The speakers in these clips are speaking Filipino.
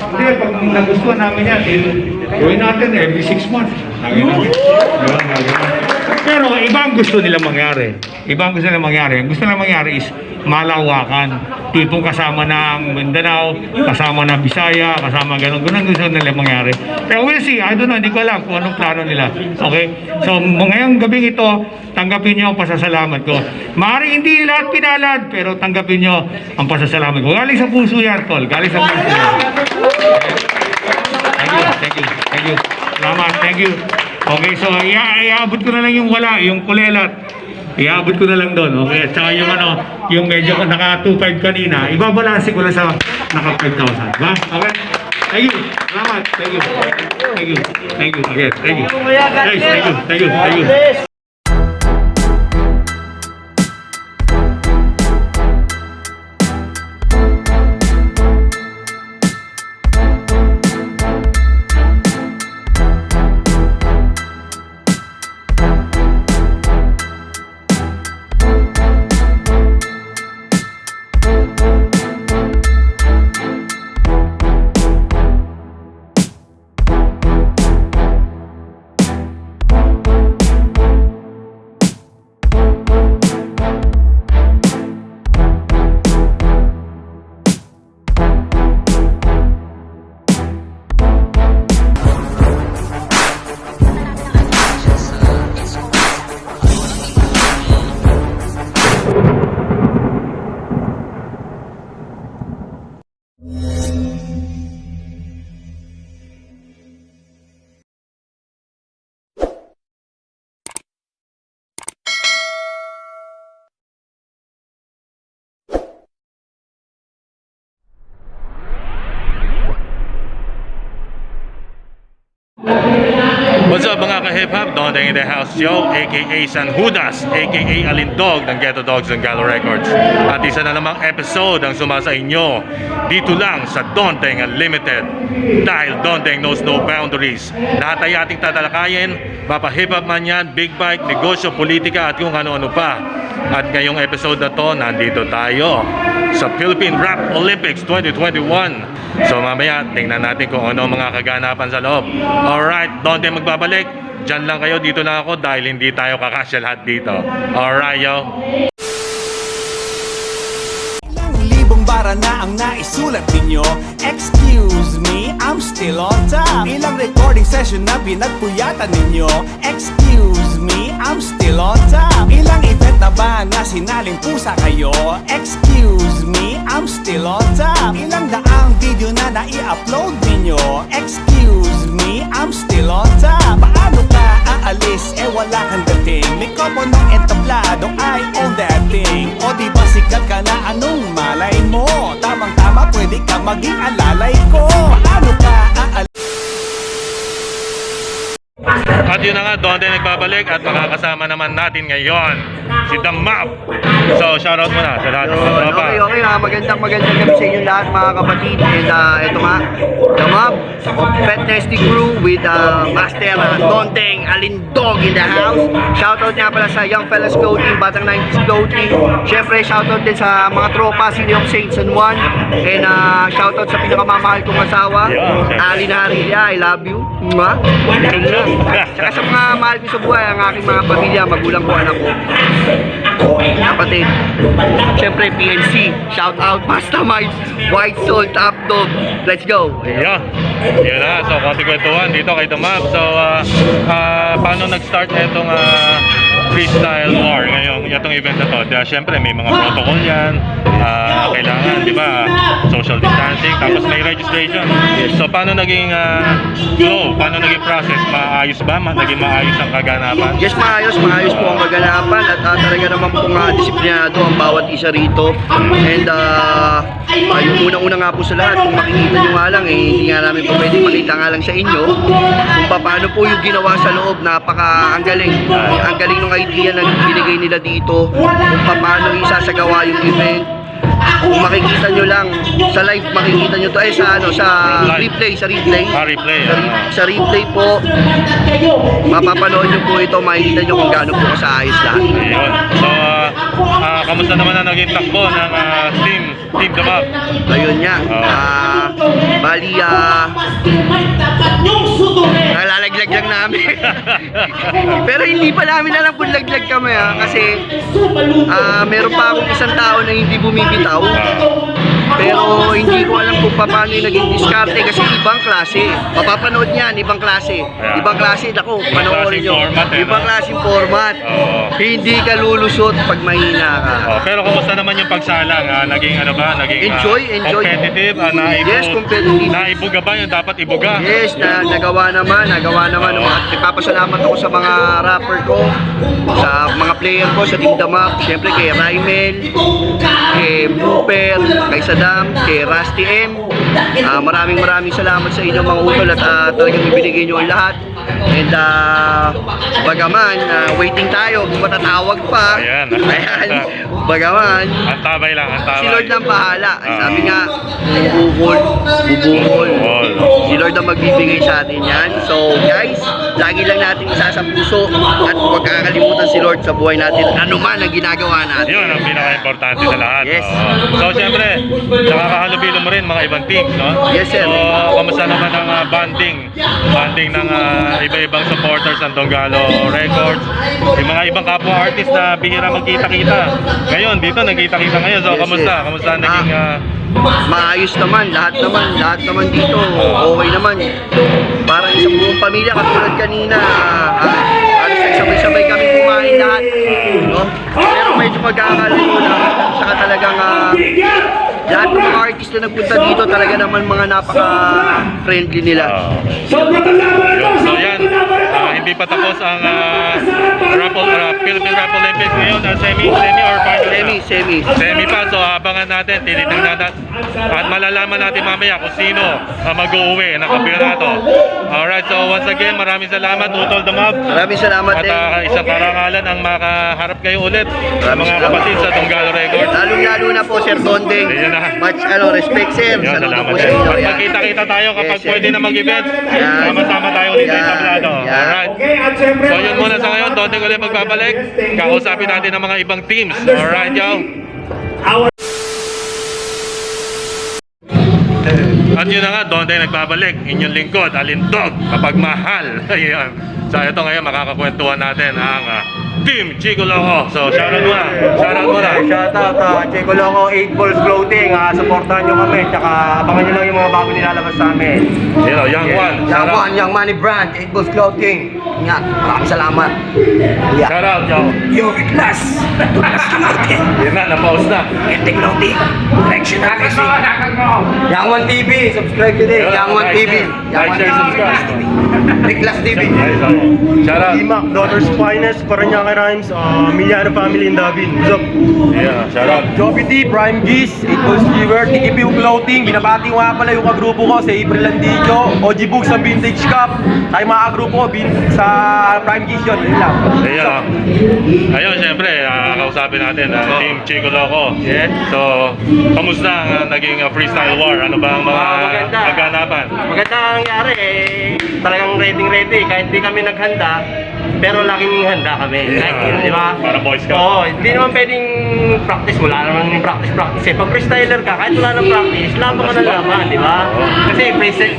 Hindi, pag nagustuhan namin yan, gawin natin every 6 months. Pero iba ang gusto nila mangyari. Iba ang gusto nila mangyari. Ang gusto nila mangyari is malawakan. Tipong kasama ng Mindanao, kasama ng Bisaya, kasama ganun. Ganun gusto nila mangyari. Pero we'll see. I don't know. Hindi ko alam kung anong plano nila. Okay? So, ngayong gabing ito, tanggapin nyo ang pasasalamat ko. Maaaring hindi lahat pinalad, pero tanggapin nyo ang pasasalamat ko. Galing sa puso yan, tol. Galing sa puso yan. Thank you. Salamat. Thank you. Okay, so iaabot ko na lang yung wala, yung kulelat. Iaabot ko na lang doon. Okay, at saka yung yung medyo naka 2.5 kanina, ibabalansin ko lang sa naka 5,000. Ba? Okay? Thank you. Salamat. Thank you. Again, thank you. Guys, thank you. What's up mga ka-hip-hop? Dondeng in the house, yo, aka San Judas, aka Alindog ng Ghetto Dogs ng Galo Records. At isa na namang episode ang sumasa inyo dito lang sa Dondeng Unlimited. Dahil Dondeng knows no boundaries. Lahat ay ating tatalakayin, mapa hip-hop man yan, big bike, negosyo, politika at kung ano-ano pa. At ngayong episode na to, nandito tayo sa Philippine Rap Olympics 2021. So mamaya, tingnan natin kung ano mga kaganapan sa loob. Alright, Dondeng magbabalik. Diyan lang kayo, dito lang ako dahil hindi tayo kakasya lahat dito. Alright, yo. Ilang libong bara na ang naisulat ninyo. Excuse me, I'm still on top. Ilang recording session na pinagpuyatan ninyo. Excuse me, I'm still on top. Ilang event na ba na sinaling pusa kayo? Excuse me, I'm still on top. Ilang daang video na nai-upload ninyo? Excuse me, I'm still on top. Paano ka aalis? Wala kang dating. May kopo ng entablado, I own that thing. O di ba sikat ka na, anong malay mo? Tamang-tama, pwede ka maging alalay ko. Paano ka aalis? At yun na nga, Dondeng nagbabalik at makakasama naman natin ngayon si The Mob. So, shoutout muna sa lahat ng mga tropa. Okay, magandang gabi sa inyo lahat mga kapatid. And ito nga, The Mob of Pet Nesty Crew with Master Dondeng Alindog in the house. Shoutout nga pala sa Young Fellas Clothing, Batang 90s Clothing. Siyempre, shoutout din sa mga tropa, City of Saint San Juan. And shoutout sa pinakamamahal kong asawa, Ali Naharilla, I love you. Tsaka sa mga mahal ko sa buhay, ang aking mga pamilya, magulang ko, anak ko, kapatid. Siyempre, PNC, shout out, Mastermind, White Soul, Top Dog. Let's go! Yeah. Yun na, so konti kwentuhan dito kay The Mob. So, paano nag-start itong freestyle war ngayong itong event na to? Siyempre, may mga protocol yan. Kailangan, di ba, social distancing, tapos may registration. So, paano naging flow? Paano naging process? Maayos ba? Naging maayos ang kaganapan? Yes, maayos po ang kaganapan at talaga naman pong disiplinado ang bawat isa rito. And yung unang-una nga po sa lahat, kung makikita nyo nga lang, hindi nga namin po pwede pakita nga lang sa inyo kung paano po yung ginawa sa loob. Ang galing ng idea na binigay nila dito, kung paano isasagawa yung event. Kung makikita nyo lang sa live, makikita nyo to sa ano, sa replay, Replay. Sa replay po, mapapanood nyo po ito, makikita nyo kung gaano po kasaayos lahat. Ayun. So, kamusta naman ang naging takbo ng Team Damag? Ayun nga. Bali, nalalaglag lang namin. Pero hindi pa namin alam kung laglag kami kasi meron pa akong isang tao na hindi bumibitaw. Pero hindi ko alam kung paano yung naging diskarte kasi ibang klase. Mapapanood niyan, ibang klase. Ibang klase, ako, panoorin nyo. Ibang klaseng format. Hindi ka lulusot pag mahina ka. Pero kumusta naman yung pagsalang? Naging ano ba? Naging Enjoy. competitive? Yes, competitive. Naibuga ba yung dapat ibuga? Yes, nagawa naman. Nagpapasalamat ako sa mga rapper ko, sa mga player ko, sa Team Damag. Siyempre kay Raimel, kay Booper, kay Saddam, kay Rusty M. Maraming salamat sa inyo mga utol at talagang ibinigay nyo ang lahat. And bagaman, waiting tayo, kung matatawag pa. Ayan. Bagaman, Ang tabay lang, ang tabay. si Lord ang bahala. Sabi nga, bubukol. Si Lord ang magbibigay sa atin yan. So guys, lagi lang natin isa sa puso at huwag kakalimutan si Lord sa buhay natin. Ano man ang ginagawa natin. Yun ang pinaka-importante sa lahat. Yes. So, siyempre, nakakahalubilo mo rin mga ibang teams, no? Yes, sir. So, kamusta naman ang bonding ng iba-ibang supporters ng Donggalo Records, yung mga ibang kapwa artist na bihira magkita-kita. Ngayon, dito nagkita-kita ngayon. So, Yes, kamusta? yes. Kamusta naging... Maayos naman, lahat naman dito, okay naman. Parang isang buong pamilya, katulad kanina, halos sabay-sabay kami kumain lahat. No? Pero medyo magkakalayo lang, saka talagang lahat ng mga artist na nagpunta dito, talaga naman mga napaka-friendly nila. So yan, hindi pa tapos ang Philippine Rap Olympics ngayon, semi or final na? Semi pa, so abangan natin, tinitingnan natin at malalaman natin mamaya kung sino ang mag-uwi ng kampeonato. Alright, so once again, maraming salamat Utol Damag. Maraming salamat At din. isang karangalan ang makaharap kayo ulit Maraming mga salamat. kapatid sa Donggalo Records. Lalo na po, Sir Dondeng. Ayan na. Much respect, sir. Yun, Saludo salamat po sa din. inyo. At Yan. magkita-kita tayo kapag Yes, sir. pwede na mag-event. Yan. Sama-sama tayo ulit sa Yan. entablado. Yan. Alright. So yun muna sa ngayon. Dondeng ulit magbabalik. Kausapin natin ang mga ibang teams. Alright, yo. At yun na nga, Dondeng nagbabalik. Inyong lingkod, Alindog, kapag mahal. Ayan. So ito ngayon, makakakwentuhan natin ang Team Chico Loco. So shoutout muna. Shoutout Chico Loco, 8 Balls Clothing. Supportahan nyo kami. Tsaka abangan nyo lang yung mga bago nilalabas sa amin. You know, Young One. Shoutout. Young Money Brand, 8 Balls Clothing. Nga, maraming salamat. Yeah. Shoutout, yo. Yo, Class. Tulas ka natin. Yun na, na-pause na. Ente Clothing. Direction na kasi. Young One TV. Subscribe nyo din. Young One TV. Like, share, subscribe. Big Class TV. Shoutout. Imac, Daughters Finest, Paranaque Rhymes, Miliano Family in Davin. What's up? Yeah, shoutout. Joby D, Prime Geese, 8 Balls Viewer, Tiki Pew Clothing. Binabati ko nga pala yung kagrupo ko sa April Landicho, OG Books sa Vintage Cup. Tayo mga kagrupo ko sa Prime Geese yun. Yun lang. Ayun. Ayun, siyempre, kausapin natin ang Team Chico Loco. Yes. So, kamusta ang naging freestyle war? Ano ba ang mga Maganda. kaganapan? Maganda ang nangyari talagang ready kahit di kami naghanda pero laging handa kami. Like, di ba? Para Boy Scout. Oo, hindi naman pwedeng practice, wala naman yung practice. Pag freestyler ka, kahit wala nang practice, laban ka na laban, di ba? Kasi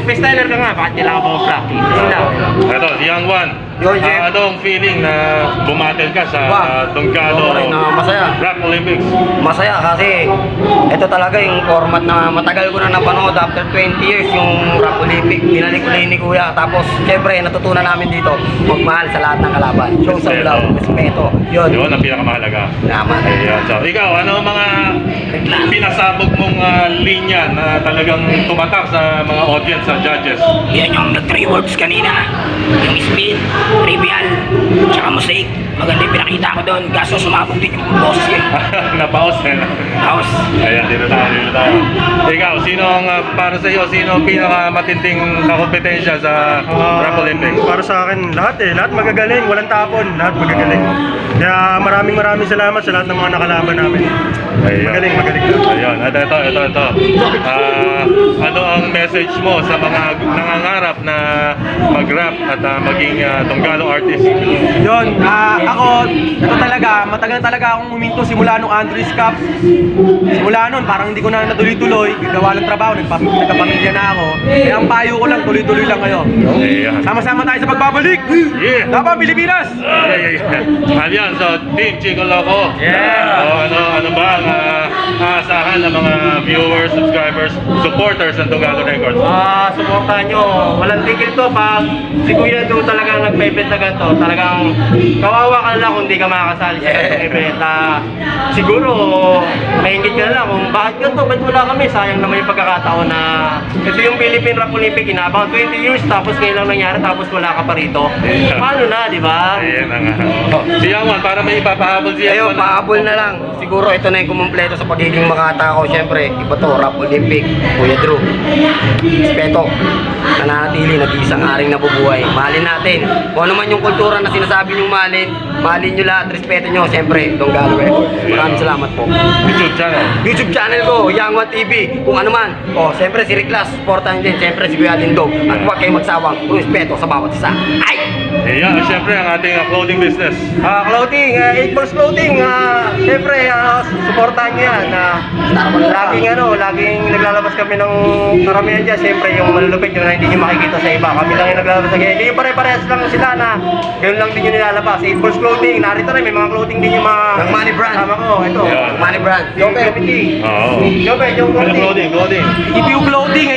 freestyler ka nga, bakit kailangan pa mag-practice? Yun lang. Ito, Young One. Yo, Jeff. Anong feeling na bumatel ka sa Donggalo Okay na, masaya. Rap Olympics? Masaya kasi ito talaga yung format na matagal ko na napanood after 20 years yung Rap Olympic. Binalik ko ni Kuya. Tapos, syempre, natutunan namin dito magmahal sa lahat ng kalaban. Show some love, respeto. Yun. Yun ang pinakamahalaga. Naman. Ayan. So, ikaw, ano ang mga pinasabog mong linya na talagang tumatak sa mga audience, sa judges? Yan yung nag-3 words kanina. Yung speed, trivial, tsaka mosaic. Maganda yung pinakita ko doon. Kaso sumabog din yung boses yun. Napaos eh. Tapos, Ayan, dito tayo. Ikaw, sino ang, para sa iyo, sino ang pinakamatinding kakompetensya sa Rap Olympics? Para sa akin, lahat magagaling, walang tapon, lahat magagaling. Kaya maraming salamat sa lahat ng mga nakalaban namin. Ayun. Magaling. Ayun, at ito. Ano ang message mo sa mga nangangarap na mag-rap at maging Donggalo artist? Yun, ako, ito talaga, matagal talaga akong huminto simula nung Andres Cup. Simula nun, parang hindi ko na natuloy-tuloy, gawa ng trabaho, nagkapamilya na ako. Kaya ang payo ko lang, tuloy-tuloy lang kayo. Ayan. Sama-sama tayo sa pagbabalik! Yeah. Laban, Pilipinas! Ayan, so Team Chico Loco. Yeah. Ano ba ang aasahan ng mga viewers, subscribers, supporters ng Donggalo Records? Suportahan nyo. Walang tigil to. Pag si Kuya Drew talagang nagpe-event na ganito, talagang kawawa ka na lang kung di ka makakasali sa ganitong event. Siguro, maingit ka na lang kung bakit ganito, ba't wala kami? Sayang naman yung pagkakataon na ito yung Philippine Rap Olympic, inabang 20 years, tapos ngayon lang nangyari, tapos wala ka pa rito. Paano na, di ba? Ayan na nga. Si Yaman, para may ipapahabol si Ayun, Yaman. pahabol na lang. Siguro ito na yung kumumpleto sa pagiging makata ko. Siyempre, iba to, Rap Olympic, Kuya Drew. Respeto. Nananatili, nag-iisang aring nabubuhay. Mahalin natin. Kung ano man yung kultura na sinasabi niyong mahalin niyo lahat, respeto niyo. Siyempre, Donggalo Records. Maraming salamat po. YouTube channel. YouTube channel ko, Young One TV. Kung ano man. Siyempre si Riclas, supportan niyo din. Siyempre si Kuya Alindog. At huwag kayong magsawang respeto sa bawat isa. Ay! Ayan, siyempre ang ating clothing business. Clothing, 8 Balls Clothing, siyempre, supportahan nyo yan. Laging naglalabas kami ng karamihan dyan. Siyempre, yung malulupit yung hindi nyo makikita sa iba. Kami lang yung naglalabas sa ganyan. Hindi yung pare-parehas lang sila na ganoon lang din yung nilalabas. 8 Balls Clothing, narito rin, may mga clothing din yung mga... Ng Money Brand. Sama ko, ito. Yeah. Money Brand. Jope, Oo. Jope, yung Ano clothing. clothing? GPU Clothing,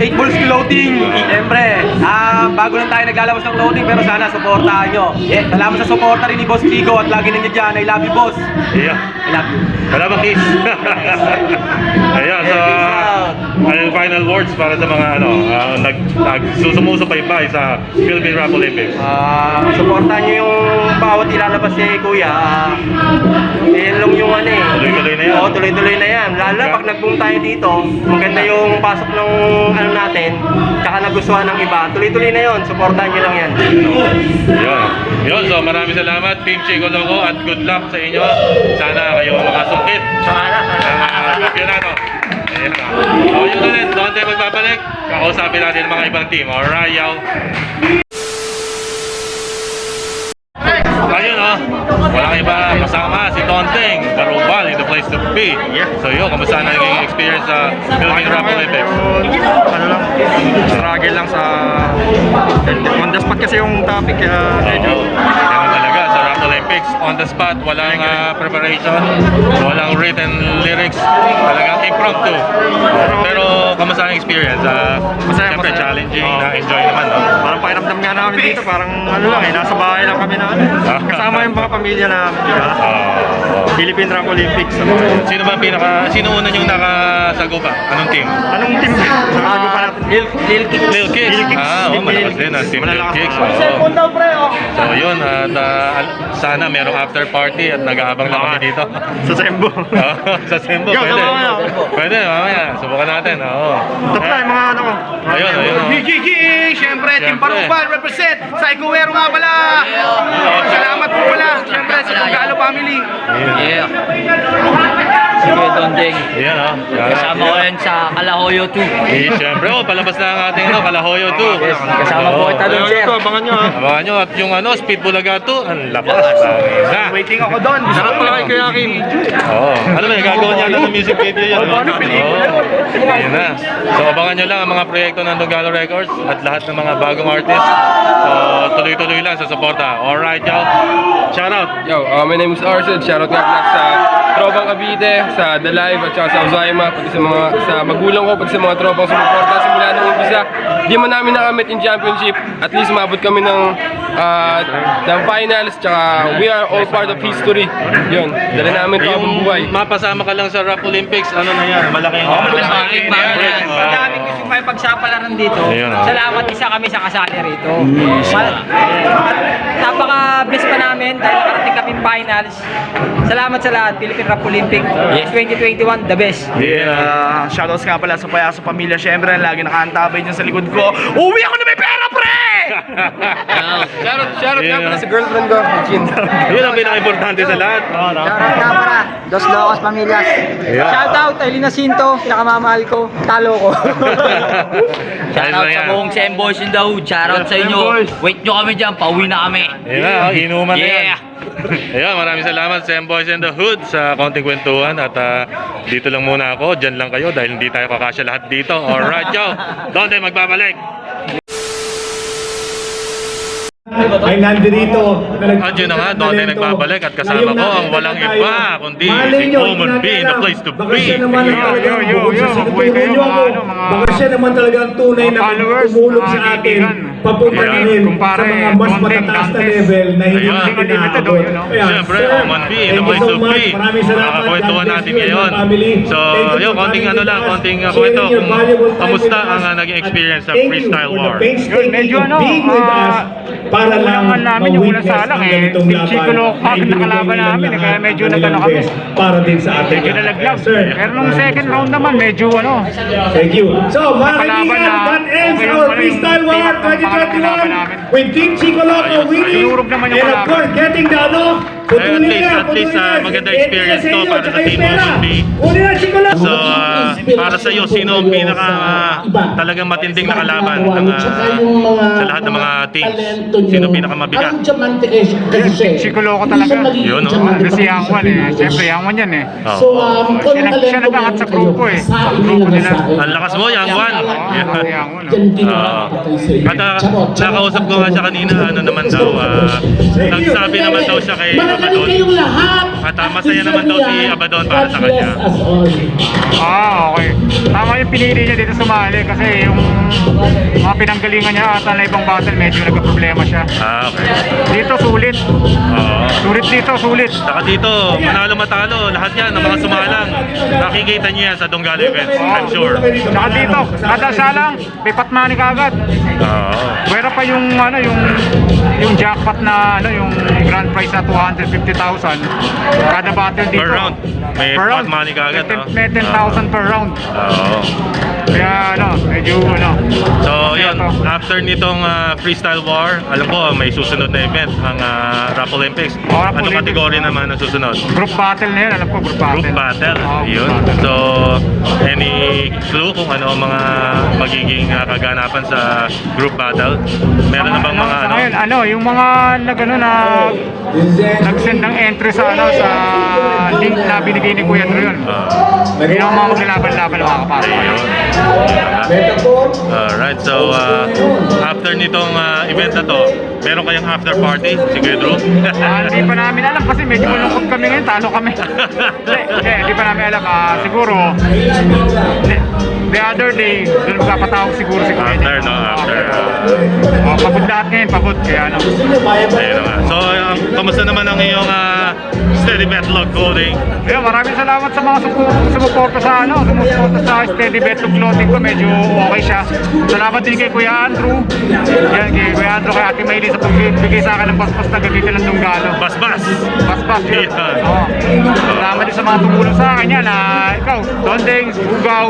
8 Balls Clothing. Siyempre, bago lang tayo naglalabas ng clothing, pero sana supportahan nyo. Salamat sa suporta rin ni Boss Chico at lagi nandiyan dyan. I love you, boss. Ayan. I love you. Wala bang kiss? Ayan, so ano final words para sa mga susumusubaybay sa Philippine Rap Olympics? Supportahan nyo yung bawat ilalabas si Kuya. Yan lang yung Tuloy-tuloy na yan. Oo, tuloy-tuloy na yan. Lalo na pag nag-boom tayo dito, maganda yung pasok ng natin, tsaka nagustuhan ng iba. Tuloy-tuloy na yun. Supportahan nyo lang yan. Yun, so maraming salamat Team Chico Loco at good luck sa inyo. Sana kayo makasungkit. Kampiyonato. Ayan na. So yun ulit, doon tayo magbabalik. Kakausapin natin ang mga ibang team. Alright, yaw. Ayun walang iba kasama si Tonteng, Barubal in the place to be. So yun, kamusta na naging experience sa Philippine Rap Olympics? Ano lang, struggle lang sa on the spot kasi yung topic kaya medyo Ganun talaga sa Rap Olympics, on the spot, walang preparation, walang written lyrics, talagang impromptu. Pero kamusta ang experience? Siyempre challenging, na-enjoy naman, no? parang pakiramdam nga namin dito, parang ano lang nasa bahay lang kami na kasama yung mga pamilya namin, di ba? Philippine Rap Olympics. Sino una yung nakasagupa? Anong team? Anong team? Sasago pa natin. Lil Kicks. Malakas din ang team Lil Kicks. So yun, at sana merong after party at nag-aabang lang kami dito. Sa Sembo. Sa Sembo, Yo, pwede. mamaya. Pwede, mamaya. Subukan natin. Tapos na yung mga ano ko. Ayun. Siyempre, Team Barubal represent sa Iguero nga pala. Salamat po pala. Siyempre, sa Donggalo family. Si Kuya Dondeng. Ayan, Kasama ko yan sa Kalahoyo 2. Siyempre, palabas na ang ating Kalahoyo 2. Yes, kasama po kita doon, sir. Abangan nyo Abangan nyo at yung Speed Bulaga 2, ang lakas. Waiting ako doon. Sarap pala kay Kuya Kim. Ano ba, gagawin niya lang ng music video yan. Ayun na. So, abangan nyo lang ang mga proyekto ng Donggalo Records at lahat ng mga bagong artists. So, tuloy-tuloy lang sa suporta. Alright, y'all. Shout out. Yo, my name is Arsen. Shoutout nga pala sa Tropang Cavite, sa The Live at saka sa Uzaima, pati sa magulang ko, pati sa mga tropang sumuporta simula nung umpisa. Di man namin nakamit yung championship, at least umabot kami ng finals, tsaka we are all part of history. Yun, dala namin ito habang buhay. Mapasama ka lang sa Rap Olympics, ano na yan? Malaking Madaming gusto may pagsapalaran dito. Ayun, Salamat isa kami sa kasali rito. Napaka-bless pa namin dahil nakarating kami finals. Salamat sa lahat. Philippine Rap Olympic 2021, the best. Shoutouts nga pala sa Payaso Pamilya. Siyempre, lagi nakaantabay dyan sa likod ko. Uwi ako na may pera, pre! Shoutout nga pala sa girlfriend ko, Jean. Yun ang pinaka-importante sa lahat. Shoutout nga para, Dos Locos Pamilyas. Yeah. Shoutout kay Lina Sinto, pinakamamahal ko, talo ko. Shoutout Ayos sa na yan. buong Sem Boys in the Hood. Shoutout sa inyo. Wait nyo kami dyan, pauwi na kami. Yan na, inuman na yan. Yeah. Ayan, maraming salamat sa Boys in the Hood sa konting kwentuhan at dito lang muna ako, dyan lang kayo dahil hindi tayo kakasya lahat dito. Alright, yo! Doon tayo magbabalik! ay nandito At yun na nga, doon tayo nagbabalik at kasama ko ang walang iba kundi si Common B, the place to Baka be. siya naman ang talagang baka siya naman talaga ang tunay na tumulong sa atin papunta Yeah. rin sa mga mas matataas na level na hindi Ayan. natin inaabot. Ayan, Siyempre, sir, Common B, the thank you place so to much. be. Maraming salamat. Makakakwentuhan God bless natin you and ngayon. your family. So, Thank you yun, for konting coming ano with lang, us, konting sharing kwento your kung valuable time kamusta with us. ang naging experience sa Thank you freestyle for the war. painstaking Medyo of ano, being with us para lang namin yung unang ma-witness salang ang eh. ganitong Team laban Chico Loco na ang nakalaban ibinigay namin, nilang kaya lahat medyo ng nagano kanilang kami. best para din sa ating Medyo lahat. nalaglag. Sir, Pero nung second round naman, medyo ano. thank you. So, mga Nakalaban kaibigan, na, that ends okay our yung pala yung Freestyle War pinakalaban namin. 2021 with Team Chico Loco winning. Sinurog naman yung And of kalaban. course, getting the ano, At least maganda experience to para sa Team Common B. So, para sa iyo, sino ang pinaka talagang matinding na kalaban ng, sa lahat ng mga teams? Sino pinaka mabigat? Chico Loco talaga. Yun, no? Kasi Yang Wan eh. Siyempre, Yang Wan yan eh. Oh. Siya nag-angat sa grupo eh. Sa grupo nila. Ang lakas mo, Yang Wan. Yang Wan. oh. At nakausap ko nga siya kanina, ano naman daw, nagsabi naman daw siya kay Abadon. At masaya naman daw si Abadon para sa kanya. Okay. Tama yung pinili niya dito sumali kasi yung mga pinanggalingan niya ata na ibang battle medyo nagka-problema siya. Okay. Dito sulit. Oo. Sulit dito, sulit. Saka dito, manalo matalo, lahat yan ng mga sumalang. Nakikita niyo yan sa Donggala events, I'm sure. Saka dito, kada salang, pipat money kagad. Oo. Pwera pa yung ano, yung jackpot na ano, yung grand prize na 250,000 kada battle dito. Per round. May Per pot money kaagad, no? May 10,000 per round. Oo. Kaya ano, medyo ano. So, yun, after nitong freestyle war, alam ko may susunod na event, ang Rap Olympics. Rap Anong Olympics. kategory naman ang susunod? Group battle na yun, alam ko group battle. Group battle. Group Yun. battle. So, any clue kung ano ang mga magiging kaganapan sa group battle? Meron na bang mga sa ano? ngayon, ano, yung mga nagano na nag-send ng entry sa ano sa link na binigay ni Kuya Drew yun. Yun ang mga maglalaban-laban na makakapasok. Ayun. Alright, so after nitong event na to, meron kayang after party, si Kuya Drew? Hindi pa namin alam kasi medyo malungkot kami ngayon, talo kami. Hindi pa namin alam. Siguro, the other day, doon magpapatawag siguro si Kuya. After, no? After. Pagod lahat ngayon, pagod. Kaya ano. Ayun naman. So, kamusta naman ang iyong Steady Betlog clothing? Yeah, maraming salamat sa mga sumuporta sa ano, sumuporta sa Steady Betlog clothing ko. Medyo okay siya. Salamat din kay Kuya Andrew. Yan, kay Kuya Andrew, kay Ate Maylin sa pagbigay sa akin ng basbas na gamitin ng Donggalo. Basbas! Basbas yun. Yeah. Oo. Salamat din sa mga tumulong sa akin yan. Ikaw, Dondeng, Bugaw,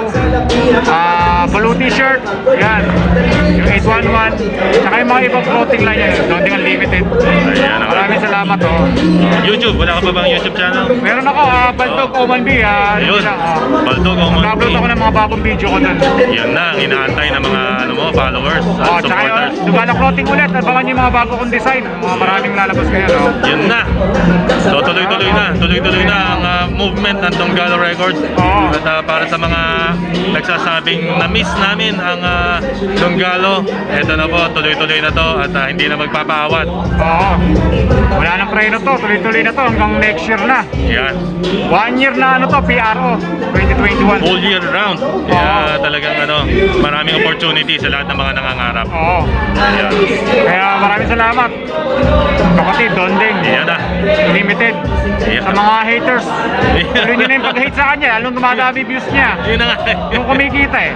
Baloo t-shirt, yan. Yung 811, tsaka yung mga ibang clothing line yan. Dondeng Unlimited. Ayan, Maraming salamat. YouTube, wala ka pa bang YouTube channel? Meron ako, Baldog Oman B. Ayun, Baldog Oman B. Mag-upload ako ng mga bagong video ko dun. Yan na, ang inaantay ng mga ano mo, followers at Tsaka supporters. yung Donggala clothing ulit. Abangan niyo yung mga bago kong design. Mga maraming lalabas kayo. No? Yun na. So tuloy-tuloy na. Tuloy-tuloy na ang movement ng Donggala Records. Oo. At para sa mga nagsasabing na-miss namin ang Donggalo, eto na po, tuloy-tuloy na to at hindi na magpapaawat. Oo. Wala nang preno to. Tuloy-tuloy na to hanggang next year na. Yan. 1 year na ano to, PRO 2021. All year round. Kaya talagang maraming opportunity sa lahat ng mga nangangarap. Oo. Yan. Kaya maraming salamat. Kapatid, Dondeng. Yan na. Limited. Yeah. Sa mga haters. Tuloy nyo na yung pag-hate sa kanya. Lalong dumadami views niya. Yun na nga. Yung kumikita eh.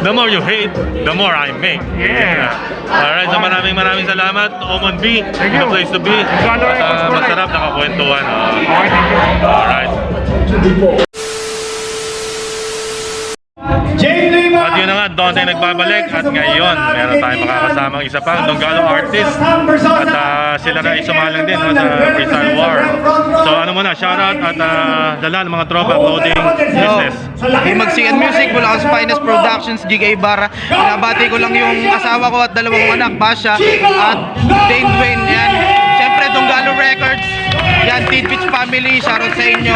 The more you hate, the more I make. Yeah. Alright, so maraming salamat. Omon B, Thank you. the place to be. Donggala At Records for life. masarap nakakwentuhan. Okay, thank you. Alright. Jane Lima! At yun na nga, Donde nagbabalik at ngayon meron tayong makakasamang isa pang Donggalo artist at sila na isumalang din no, sa Freestyle War. So ano muna, shoutout at dala ng mga tropa clothing business. Himagsikan Music, Bulacan's Finest Productions, GK Ibarra. Pinabati ko lang yung asawa ko at dalawang anak, Basha at Dane Dwayne. Yan. Siyempre, Donggalo Records. Yan, Tidbits Family. Shoutout sa inyo.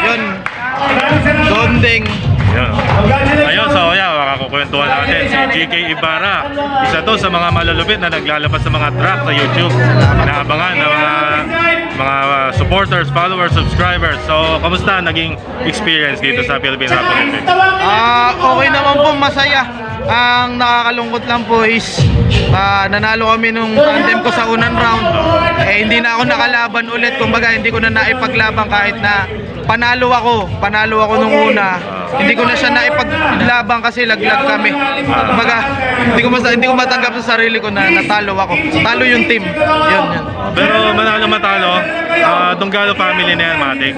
Yun. Dondeng. Yun. Ayun, so yeah, makakukwentuhan natin si GK Ibarra. Isa to sa mga malulupit na naglalabas sa mga track sa YouTube. Inaabangan ng mga supporters, followers, subscribers. So, kamusta naging experience dito sa Philippine Rap Olympics? Okay naman po, masaya. Ang nakakalungkot lang po is nanalo kami nung tandem ko sa unang round. Hindi na ako nakalaban ulit. Kumbaga, hindi ko na naipaglaban kahit na panalo ako nung una. Hindi ko na siya naipaglaban kasi laglag kami. Kumbaga, hindi ko matanggap sa sarili ko na natalo ako. Talo yung team. Yun. Pero manalo matalo, Donggalo family na yan, Matic.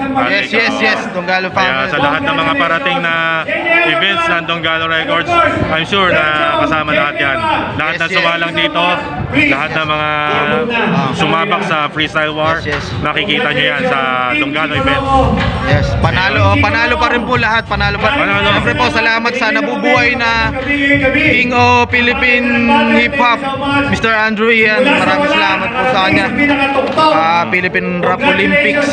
Yes, Donggalo family. Kaya sa lahat ng mga parating na events ng Donggalo Records, I'm sure na kasama lahat yan. Lahat na sumalang dito, lahat ng mga sumabak sa Freestyle War, nakikita nyo yan sa Donggalo event. Yes, panalo pa rin po lahat, panalo pa. Siyempre po, salamat sa nabubuhay na King of Philippine Hip Hop, Mr. Andrew Ian. Maraming salamat po sa kanya. Philippine Rap Olympics.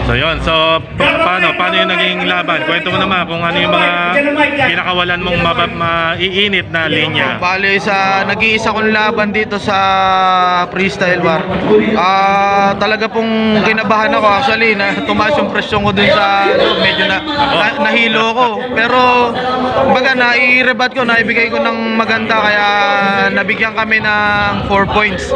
So yun, so paano yung naging laban? Kwento mo naman kung ano yung mga pinakawalan mong maiinit na linya. Bale, nag-iisa kong laban dito sa Freestyle War. Talaga pong kinabahan ako actually na tumaas yung presyon ko dun sa medyo nahilo ko. Pero baga nai-rebat ko, naibigay ko ng maganda kaya nabigyan kami ng 4 points.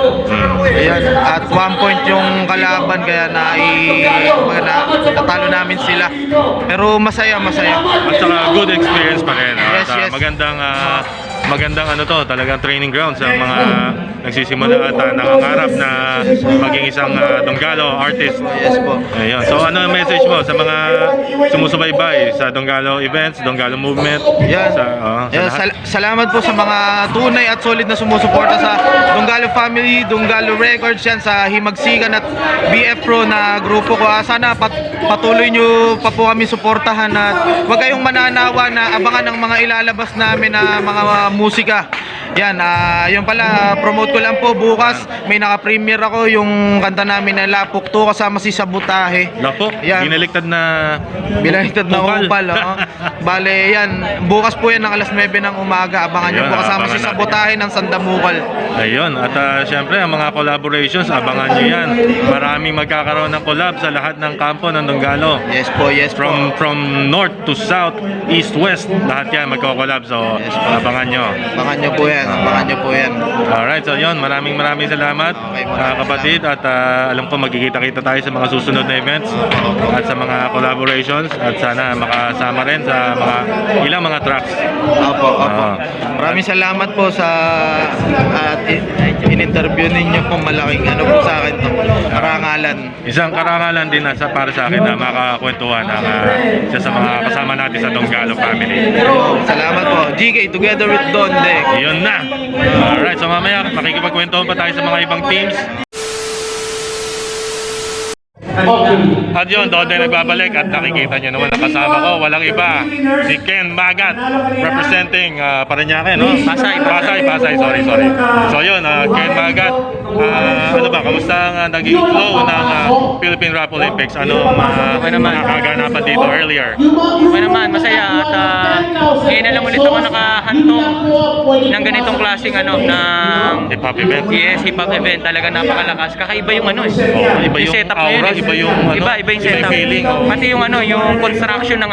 Ayan, at 1 point yung kalaban kaya natalo namin sila. Pero masaya. At saka good experience pa rin. Yes. Magandang ano to, talagang training ground sa mga nagsisimula at nangangarap na maging isang Donggalo artist. Yes po. Ayun. So ano ang message mo sa mga sumusubaybay sa Donggalo events, Donggalo movement? Yan. Salamat po sa mga tunay at solid na sumusuporta sa Donggalo family, Donggalo Records yan, sa Himagsikan at BF Pro na grupo ko. Sana patuloy nyo pa po kami suportahan at huwag kayong mananawa na abangan ng mga ilalabas namin na mga musika. Yan, yun pala, promote ko lang po bukas. May naka-premiere ako yung kanta namin na Lapok 2 kasama si Sabutahe. Lapok? Yan. Binaliktad na upal. Bale, yan. Bukas po yan ng alas 9 ng umaga. Abangan nyo po kasama si Sabutahe ng Sandamukal. Ayun. At syempre, ang mga collaborations, abangan nyo yan. Maraming magkakaroon ng collab sa lahat ng kampo ng Donggalo. Yes po. From north to south, east, west, lahat yan magko-collab. So, abangan nyo. Abangan nyo po yan. Alright, so yun, maraming salamat kapatid at alam ko magkikita-kita tayo sa mga susunod na events at sa mga collaborations at sana makasama rin sa ilang mga tracks. Opo. Maraming salamat po sa in-interview ninyo po, malaking po sa akin to. Karangalan. Isang karangalan din para sa akin na makakwentuhan ang isa sa mga kasama natin sa Donggalo family. Salamat po. GK together with Donde. Yun na. Alright, so mamaya makikipagkwentuhan pa tayo sa mga ibang teams. At yun, Donde nagbabalik at nakikita nyo naman ang kasama ko, walang iba, si Ken Magat, representing Parañaque, no? Pasay, sorry. So yun, Ken Magat, ano ba, kamusta ang naging flow ng Philippine Rap Olympics? Ano nakaganapan dito earlier? Okay naman, masaya at ngayon na lang ulit ako nakahantong ng ganitong klaseng ng hip-hop event? Yes, hip-hop event, talaga napakalakas. Kakaiba yung iba yung setup aura, iba yung setup. Feeling. Pati yung yung construction ng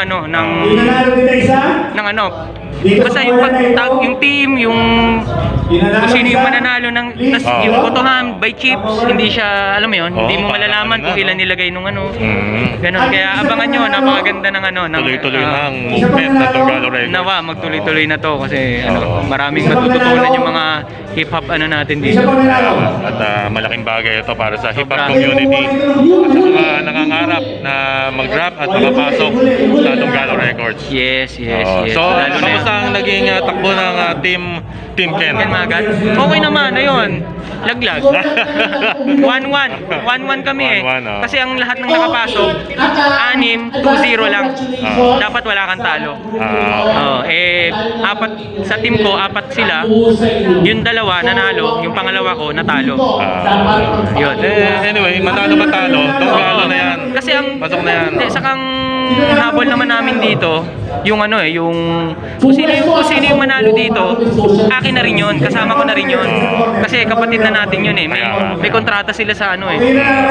basta yung pagtag, yung team, yung kung sino yung mananalo ng tas yung botohan by chips, hindi siya, alam mo yun, hindi mo malalaman kung ilan nilagay nung ano. Ganun, kaya abangan nyo, napakaganda ng ano. Tuloy-tuloy ng movement na Donggalo Records. Nawa, magtuloy-tuloy na to kasi maraming matututunan yung mga hip-hop ano natin dito. At malaking bagay ito para sa hip-hop community at sa mga nangangarap na mag-rap at makapasok sa Donggalo Records. Yes. So, Lalo na kamusta ang naging takbo ng Team Ken? Ken Magat. Okay naman, ayun. Laglag. 1-1 kami eh. 1-1, Kasi ang lahat ng nakapasok, 6, 2-0 lang. Dapat wala kang talo. Apat sa team ko, 4 sila. Yung dalawa nanalo, yung pangalawa ko natalo. Yun. Anyway, manalo ba talo? Donggalo na yan. Kasi ang Pasok na yan. sakang habol naman namin dito, yung ano eh, yung kung sino yung manalo dito, akin na rin yun, kasama ko na rin yun. Kasi kapatid na natin yun eh, may kontrata sila sa ano eh.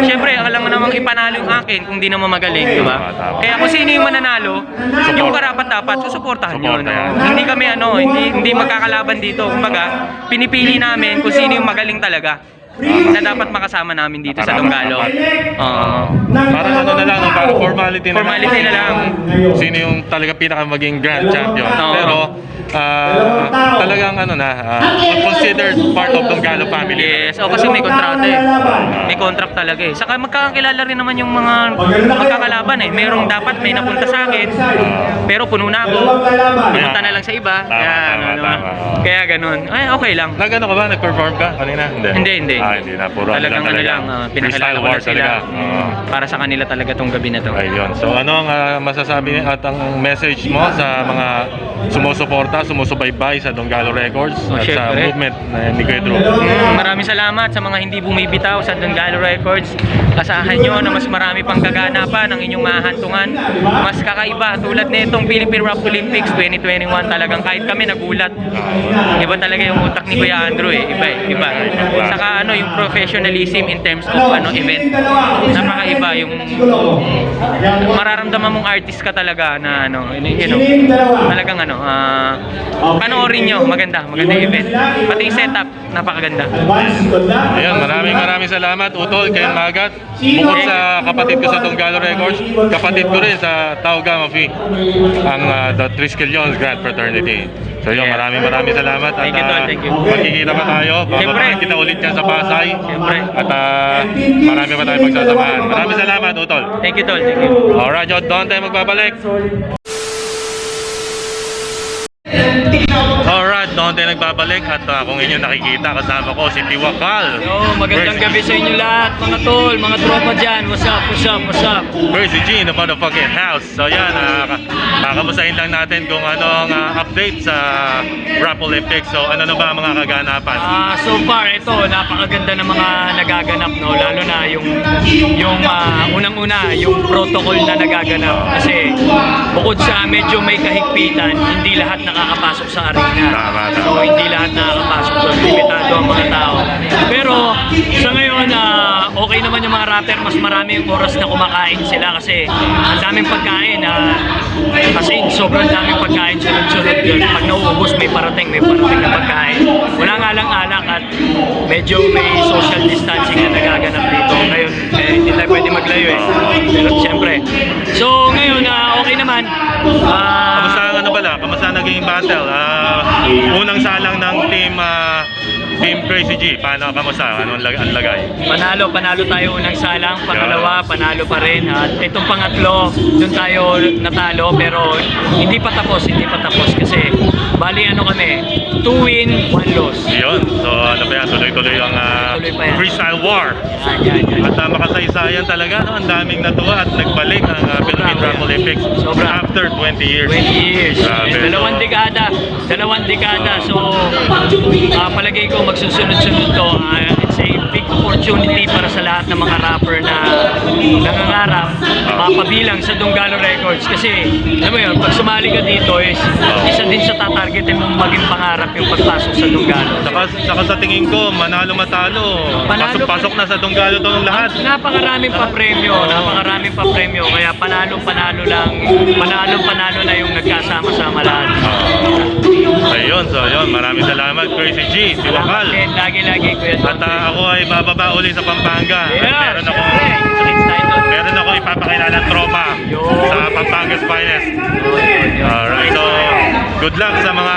Siyempre, alam mo namang ipanalo yung akin kung di naman magaling, di ba? Kaya kung sino yung mananalo, yung karapat-dapat, susuportahan yun. Hindi kami ano, hindi magkakalaban dito. Kumbaga, pinipili namin kung sino yung magaling talaga na dapat makasama namin dito sa Donggalo. Parang ano na lang, parang formality na lang. Sino yung talaga pinaka maging grand champion. Pero talagang ano na, considered part of Donggalo family. Yes, kasi may kontrata eh. May contract talaga eh. Saka magkakakilala rin naman yung mga magkakalaban eh. Merong dapat may napunta sa akin, pero puno na ako. Pumunta na lang sa iba. Kaya ganun. Ay, okay lang. Nagano ka ba? Nag-perform ka kanina? Hindi. Hindi na. Puro Talagang ano lang, pinakilala ko na sila. talaga. Para sa kanila talaga tong gabi na to. Ayun. So ano ang masasabi at ang message mo sa mga sumusuporta, sumusubaybay sa Donggalo Records at sa syempre. movement ni Kuya Drew? Maraming salamat sa mga hindi bumibitaw sa Donggalo Records. Asahan nyo na mas marami pang kaganapan ang inyong mahahantungan. Mas kakaiba tulad nitong Philippine Rap Olympics 2021, talagang kahit kami nagulat. Iba talaga yung utak ni Kuya Andrew eh. Iba. Saka ano yung professionalism in terms of event. Napakaiba yung mararamdaman mong artist ka talaga na talagang panoorin nyo, maganda event. Pati yung setup, napakaganda. Ayun, maraming salamat Utol, Ken Magat. Bukod sa kapatid ko sa Donggalo Records, kapatid ko rin sa Tau Gamma Phi, ang The Triskelions Grand Fraternity. So yun, maraming salamat. Thank you, Tol. Thank you. Magkikita pa tayo. Siyempre. Babalik kita ulit dyan sa Pasay. Siyempre. At marami pa tayong pagsasamahan. Maraming salamat, Utol. Thank you, Tol. Thank you. Alright, doon tayo magbabalik. Alright, doon tayo nagbabalik at kung inyo nakikita, kasama ko si Tiwakal. Magandang gabi sa inyo lahat, mga tol, mga tropa dyan. What's up? Crazy G in the motherfucking house. So yan, kakamusahin lang natin kung ano ang update sa Rap Olympics. So ano na ba ang mga kaganapan? So far, ito, napakaganda ng mga nagaganap, no? Lalo na yung unang-una, yung protocol na nagaganap. Kasi bukod sa medyo may kahigpitan, hindi lahat nakakapasok sa arena. So hindi lahat nakakapasok doon, limitado ang mga tao. Pero sa ngayon, okay naman yung mga rapper, mas marami yung oras na kumakain sila kasi ang daming pagkain. Kasi sobrang daming pagkain, sunod-sunod yun. Pag nauubos, may parating na pagkain. Wala nga lang alak at medyo may social distancing na nagaganap dito. Ngayon, hindi tayo pwede maglayo eh. Pero siyempre. So ngayon, okay naman. Kamusta naging battle? Unang salang ng Team Crazy G. Kamusta? Anong lagay? Panalo tayo unang salang, pangalawa, panalo pa rin. At itong pangatlo, doon tayo natalo pero hindi pa tapos kasi bali kami, 2 win, 1 loss. Yun. So tuloy-tuloy ang freestyle war. Yan. At makasaysayan talaga, no? Ang daming natuwa at nagbalik ang Philippine Rap Olympics after 20 years. 20 years. Dalawang dekada. So, palagay ko magsusunod-sunod to. It's a big opportunity para sa lahat ng mga rapper na nangangarap mapabilang sa Donggalo Records. Kasi, alam mo yun, pag sumali ka dito is isa din sa tatargetin mong maging pangarap yung pagpasok sa Donggalo. Saka sa tingin ko, manalo matalo. Pasok na sa Donggalo to ng lahat. Napakaraming pa premyo, kaya panalo-panalo na yung nagkasama-sama lahat. Ayun, so ayun, maraming salamat Crazy G, si Wakal. Lagi-lagi Kuya At ako ay bababa uli sa Pampanga. At meron ako ipapakilalang tropa sa Pampanga's Finest. Alright, so good luck sa mga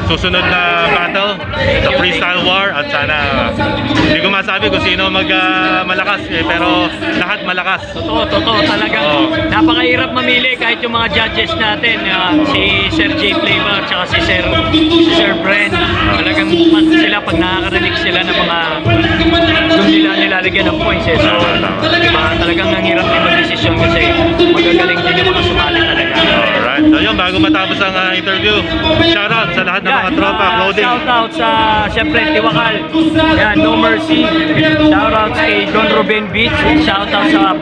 susunod na battle sa freestyle war at sana hindi ko masabi kung sino malakas pero lahat malakas. Totoo talagang napakahirap mamili kahit yung mga judges natin, si Sir J Flavor at si Sir Bren, talagang sila pag nakakarinig sila ng mga doon nila nilalagyan ng points so diba, talagang ang hirap din mag-desisyon kasi magagaling din yung mga sumali talaga. Alright, so yun, bago matapos ang interview, shoutout sa lahat ng mga tropa, clothing. Shoutout sa, siyempre, Tiwakal. Yan, No Mercy. Shoutout kay Don Ruben Beach. Shoutout sa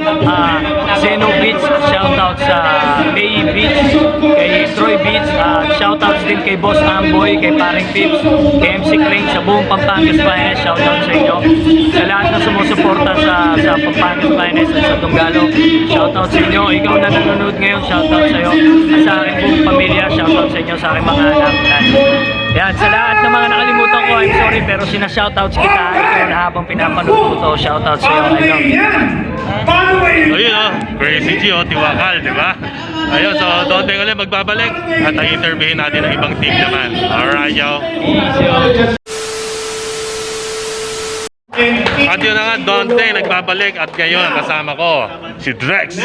Zeno Beach. Shoutout sa May Beach. Kay Troy Beach. Shoutouts din kay Boss Amboy, kay Paring Pips, kay MC Crane, sa buong Pampanga's Finest. Shoutout sa inyo. Sa lahat na sumusuporta sa Pampanga's Finest at sa Donggalo. Shoutout sa inyo. Ikaw na nanonood ngayon, shoutout sa iyo. At sa aking buong pamilya, shoutout sa inyo, sa aking mga anak. Yan, sa lahat ng mga nakalimutan ko, I'm sorry, pero sina-shoutouts kita. Ikaw na habang pinapanood ko to, shoutouts sa iyo. I love you. Ayun Crazy G, Tiwakal, di ba? Ayun, so doon tayo ulit magbabalik at i-interviewin natin ang ibang team naman. Alright, yo. At yun na nga, Dante, nagbabalik at ngayon kasama ko si Drex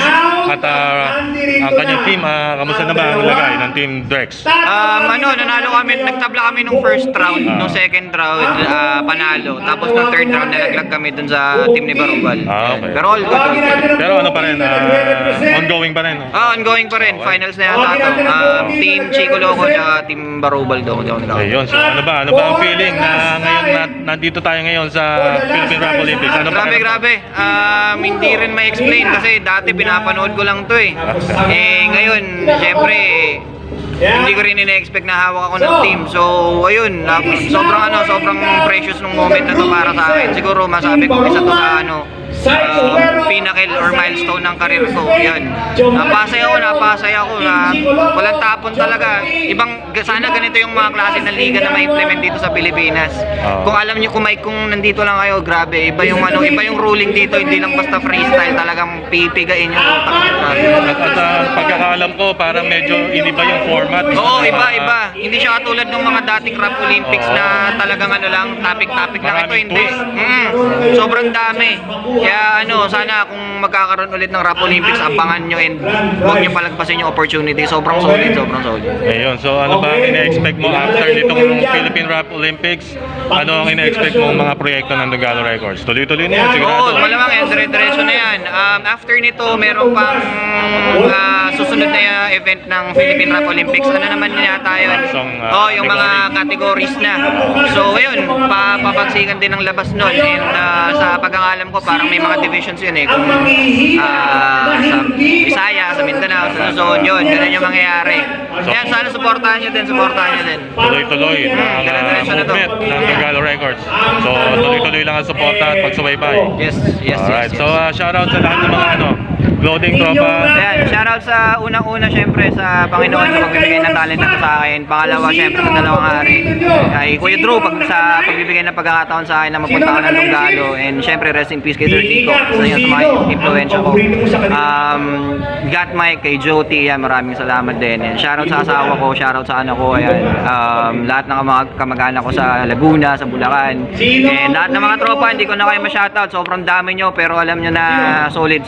at ang kanyang team. Kamusta na ba ang lagay ng team Drex? Nanalo kami, nagtabla kami nung first round, nung second round, panalo. Tapos nung third round, nalaglag kami dun sa team ni Barubal. Okay. Pero all good. Pero ano pa rin, ongoing pa rin. Ongoing pa rin. Finals na yata ito. Team Chico Loco at team Barubal daw. Ayun, so ano ba ang feeling na ngayon nandito tayo ngayon sa Philippine Rap Olympics? Ano ba? Grabe. Hindi rin ma-explain kasi dati pinapanood ko lang to eh. Ngayon, syempre, hindi ko rin ina-expect na hawak ako ng team. So, ayun, sobrang precious nung moment na to para sa akin. Siguro masabi ko isa to sa pinnacle or milestone ng karir ko. Yan. Napasaya ako na walang tapon talaga. Sana ganito yung mga klase ng liga na ma-implement dito sa Pilipinas. Kung alam niyo kung nandito lang kayo, grabe, iba yung ruling dito, hindi lang basta freestyle, talagang pipigain yung utak niyo. At pagkakaalam ko, parang medyo iniba yung format. Oo, iba. Hindi siya katulad ng mga dating Rap Olympics na talagang topic lang ito, hindi. Sobrang dami. Kaya sana kung magkakaroon ulit ng Rap Olympics, abangan nyo and huwag nyo palagpasin yung opportunity. Sobrang solid. Ayun, so ano ba ang ina-expect mo after nitong Philippine Rap Olympics? Ano ang ina-expect mo mga proyekto ng Donggalo Records? Tuloy-tuloy na yan, sigurado. Oo, malamang dire-diretso na yan. After nito, meron pang susunod na event ng Philippine Rap Olympics. Ano naman yata yun? Yung mga categories na. So, ayun, papagsikan din ng labas nun. And sa pagkakalam ko, parang may mga divisions yun eh. Kung sa Visaya, sa Mindanao, sa Luzon, yun. Ganun yung mangyayari. Yan, sana supportahan nyo din. Tuloy-tuloy ang movement ng Donggalo Records. So, tuloy-tuloy lang ang suporta at pagsubaybay. Yes. Alright, so shoutout sa lahat ng mga clothing tropa. Ayan, shoutout sa unang-una syempre sa Panginoon sa pagbibigay ng talent na to sa akin. Pangalawa syempre sa dalawang hari. Kay Kuya Drew sa pagbibigay ng pagkakataon sa akin na mapunta ko ng Donggalo. And syempre rest in peace kay Sir Tico. Isa yan sa mga influensya ko. Got Mike, kay Joti, yan, maraming salamat din. And shoutout sa asawa ko, shoutout sa anak ko, ayan. Lahat ng mga kamag-anak ko sa Laguna, sa Bulacan. And lahat ng mga tropa, hindi ko na kayo ma-shoutout. Sobrang dami nyo, pero alam nyo na solid.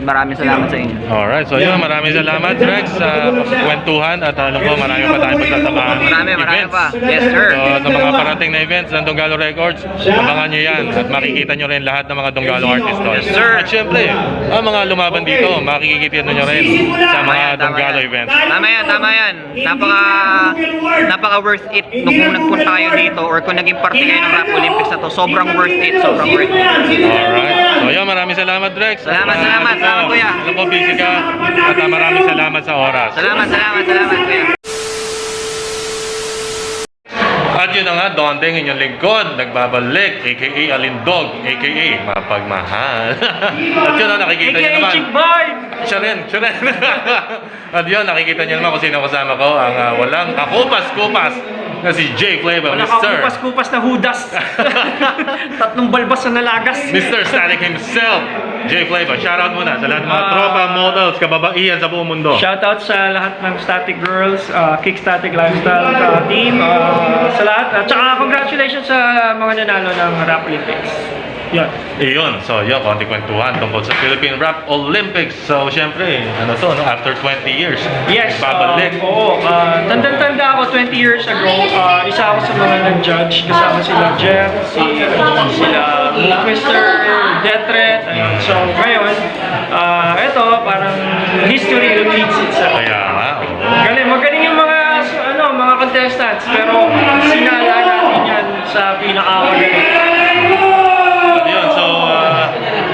Maraming salamat sa inyo. Alright, so yun, maraming salamat Rex sa kwentuhan at alam ko marami pa tayong pagsasabahan. Marami pa. Yes, sir. So sa mga parating na events ng Donggalo Records, abangan nyo yan at makikita nyo rin lahat ng mga Donggalo artists doon. Yes, sir. At syempre, ang mga lumaban dito, makikita nyo rin sa mga Donggalo events. Tama yan. Napaka worth it nung nagpunta kayo dito or or kung naging parte kayo ng Rap Olympics na to, sobrang worth it, sobrang worth it. Alright. So yun, maraming salamat, Drex. Salamat, kuya. Alam ko, busy ka. At maraming salamat sa oras. Salamat, kuya. At yun na nga, Dondeng, inyong lingkod, nagbabalik, a.k.a. Alindog, a.k.a. Mapagmahal. At yun na, nakikita nyo naman. Siya rin. At yun, nakikita nyo naman kung sino kasama ko, ang walang kakupas-kupas na si J Flavor, Wala Mr. kang kupas-kupas na hudas. Tatlong balbas na nalagas. Mr. Static himself, J Flavor. Shoutout muna sa lahat ng mga tropa, models, kababaihan sa buong mundo. Shoutout sa lahat ng Static Girls, Kick Static Lifestyle team, sa lahat. At saka congratulations sa mga nanalo ng Rap Olympics. Yan. Iyon, so yun, konti kwentuhan tungkol sa Philippine Rap Olympics. So, syempre, ano to, no? After 20 years, Yes, babalik. oo. Tanda ako 20 years ago, isa ako sa mga nag-judge kasama sila Jeff, sila Mr. Death Threat. Ayun. So, ngayon, ito, parang history repeats itself. Kaya nga, Magaling yung mga contestants, pero sinala natin yan sa pinaka-magaling. yun, so,